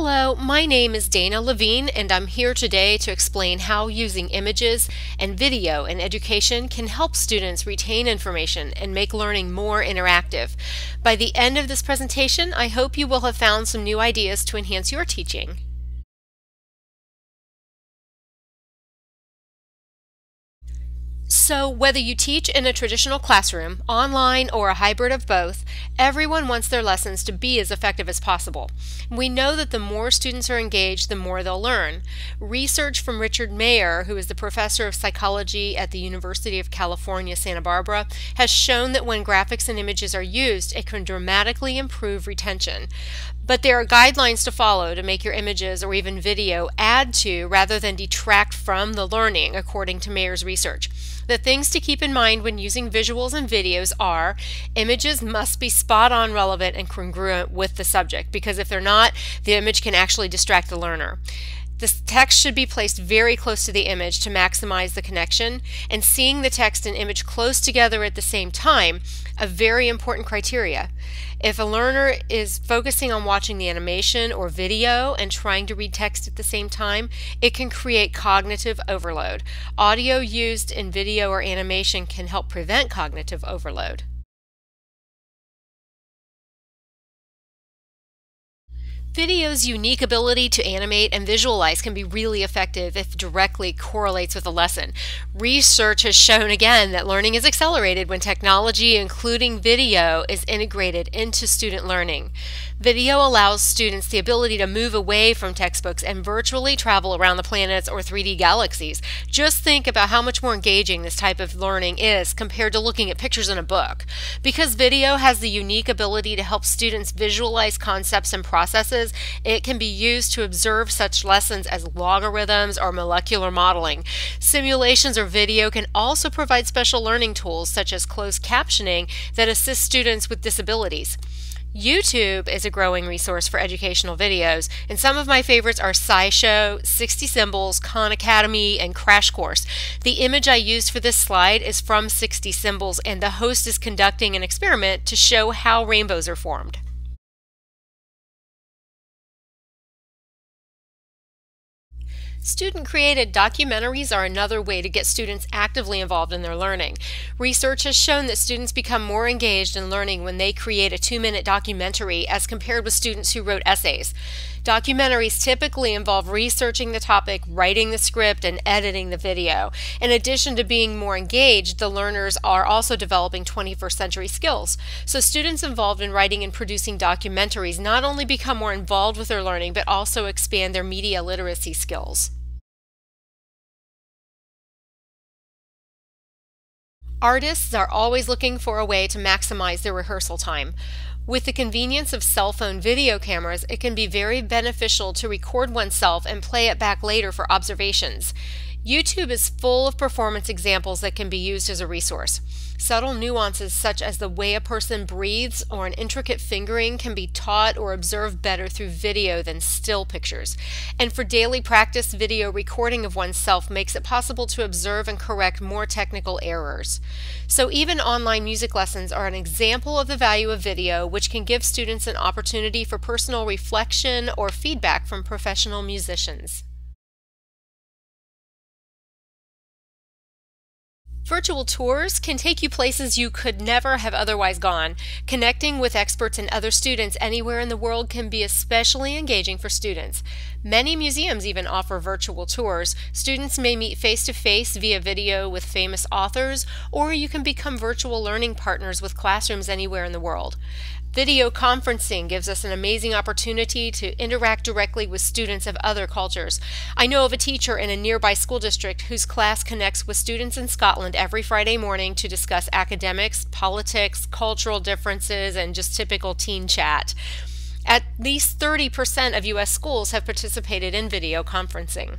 Hello, my name is Dana Levine, and I'm here today to explain how using images and video in education can help students retain information and make learning more interactive. By the end of this presentation, I hope you will have found some new ideas to enhance your teaching. So whether you teach in a traditional classroom, online, or a hybrid of both, everyone wants their lessons to be as effective as possible. We know that the more students are engaged, the more they'll learn. Research from Richard Mayer, who is the professor of psychology at the University of California, Santa Barbara, has shown that when graphics and images are used, it can dramatically improve retention. But there are guidelines to follow to make your images or even video add to rather than detract from the learning, according to Mayer's research. The things to keep in mind when using visuals and videos are images must be spot on, relevant, and congruent with the subject, because if they're not, the image can actually distract the learner. The text should be placed very close to the image to maximize the connection, and seeing the text and image close together at the same time, a very important criteria. If a learner is focusing on watching the animation or video and trying to read text at the same time, it can create cognitive overload. Audio used in video or animation can help prevent cognitive overload. Video's unique ability to animate and visualize can be really effective if it directly correlates with a lesson. Research has shown again that learning is accelerated when technology, including video, is integrated into student learning. Video allows students the ability to move away from textbooks and virtually travel around the planets or 3D galaxies. Just think about how much more engaging this type of learning is compared to looking at pictures in a book. Because video has the unique ability to help students visualize concepts and processes, it can be used to observe such lessons as logarithms or molecular modeling. Simulations or video can also provide special learning tools such as closed captioning that assist students with disabilities. YouTube is a growing resource for educational videos, and some of my favorites are SciShow, 60 Symbols, Khan Academy, and Crash Course. The image I used for this slide is from 60 Symbols, and the host is conducting an experiment to show how rainbows are formed. Student-created documentaries are another way to get students actively involved in their learning. Research has shown that students become more engaged in learning when they create a 2-minute documentary as compared with students who wrote essays. Documentaries typically involve researching the topic, writing the script, and editing the video. In addition to being more engaged, the learners are also developing 21st century skills. So students involved in writing and producing documentaries not only become more involved with their learning, but also expand their media literacy skills. Artists are always looking for a way to maximize their rehearsal time. With the convenience of cell phone video cameras, it can be very beneficial to record oneself and play it back later for observations. YouTube is full of performance examples that can be used as a resource. Subtle nuances such as the way a person breathes or an intricate fingering can be taught or observed better through video than still pictures. And for daily practice, video recording of oneself makes it possible to observe and correct more technical errors. So even online music lessons are an example of the value of video, which can give students an opportunity for personal reflection or feedback from professional musicians. Virtual tours can take you places you could never have otherwise gone. Connecting with experts and other students anywhere in the world can be especially engaging for students. Many museums even offer virtual tours. Students may meet face-to-face via video with famous authors, or you can become virtual learning partners with classrooms anywhere in the world. Video conferencing gives us an amazing opportunity to interact directly with students of other cultures. I know of a teacher in a nearby school district whose class connects with students in Scotland every Friday morning to discuss academics, politics, cultural differences, and just typical teen chat. At least 30% of U.S. schools have participated in video conferencing.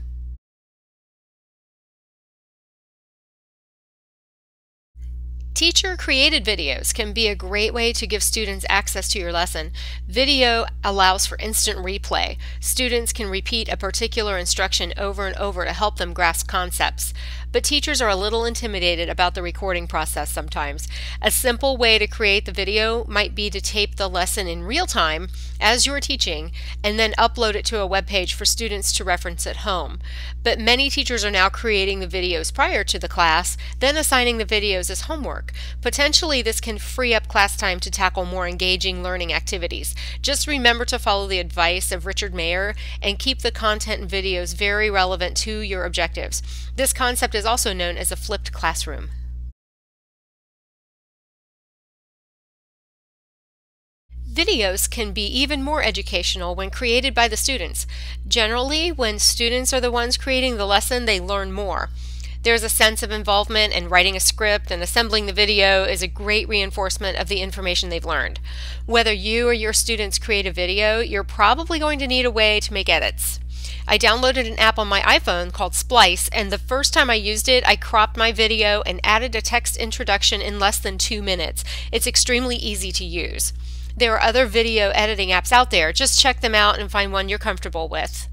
Teacher-created videos can be a great way to give students access to your lesson. Video allows for instant replay. Students can repeat a particular instruction over and over to help them grasp concepts. But teachers are a little intimidated about the recording process sometimes. A simple way to create the video might be to tape the lesson in real time as you're teaching and then upload it to a web page for students to reference at home. But many teachers are now creating the videos prior to the class, then assigning the videos as homework. Potentially, this can free up class time to tackle more engaging learning activities. Just remember to follow the advice of Richard Mayer and keep the content and videos very relevant to your objectives. This concept is also known as a flipped classroom. Videos can be even more educational when created by the students. Generally, when students are the ones creating the lesson, they learn more. There's a sense of involvement, and writing a script and assembling the video is a great reinforcement of the information they've learned. Whether you or your students create a video, you're probably going to need a way to make edits. I downloaded an app on my iPhone called Splice, and the first time I used it, I cropped my video and added a text introduction in less than 2 minutes. It's extremely easy to use. There are other video editing apps out there. Just check them out and find one you're comfortable with.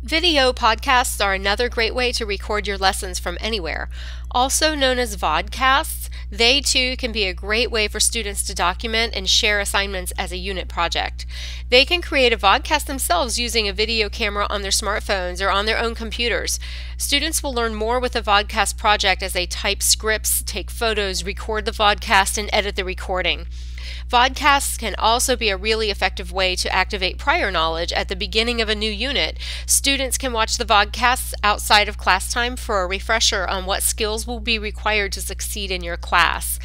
Video podcasts are another great way to record your lessons from anywhere. Also known as vodcasts, they too can be a great way for students to document and share assignments as a unit project. They can create a vodcast themselves using a video camera on their smartphones or on their own computers. Students will learn more with a vodcast project as they type scripts, take photos, record the vodcast, and edit the recording. Vodcasts can also be a really effective way to activate prior knowledge at the beginning of a new unit. Students can watch the vodcasts outside of class time for a refresher on what skills will be required to succeed in your class.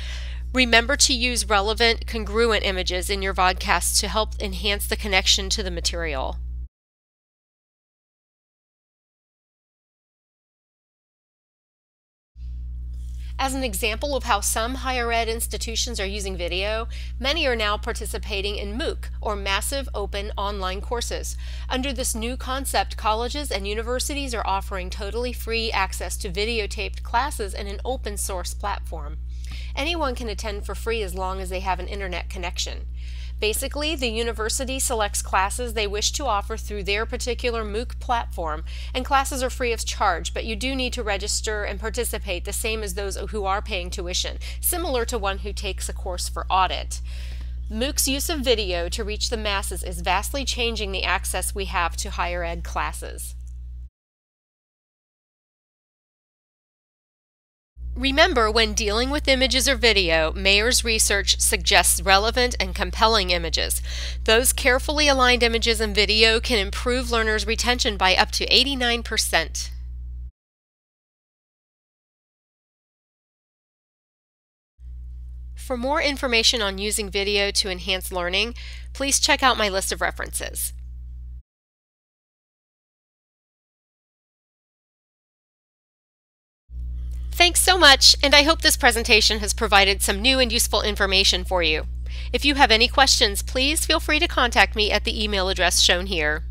Remember to use relevant, congruent images in your vodcasts to help enhance the connection to the material. As an example of how some higher ed institutions are using video, many are now participating in MOOC, or Massive Open Online Courses. Under this new concept, colleges and universities are offering totally free access to videotaped classes in an open source platform. Anyone can attend for free as long as they have an internet connection. Basically, the university selects classes they wish to offer through their particular MOOC platform, and classes are free of charge, but you do need to register and participate the same as those who are paying tuition, similar to one who takes a course for audit. MOOC's use of video to reach the masses is vastly changing the access we have to higher ed classes. Remember, when dealing with images or video, Mayer's research suggests relevant and compelling images. Those carefully aligned images and video can improve learners' retention by up to 89%. For more information on using video to enhance learning, please check out my list of references. Thanks so much, and I hope this presentation has provided some new and useful information for you. If you have any questions, please feel free to contact me at the email address shown here.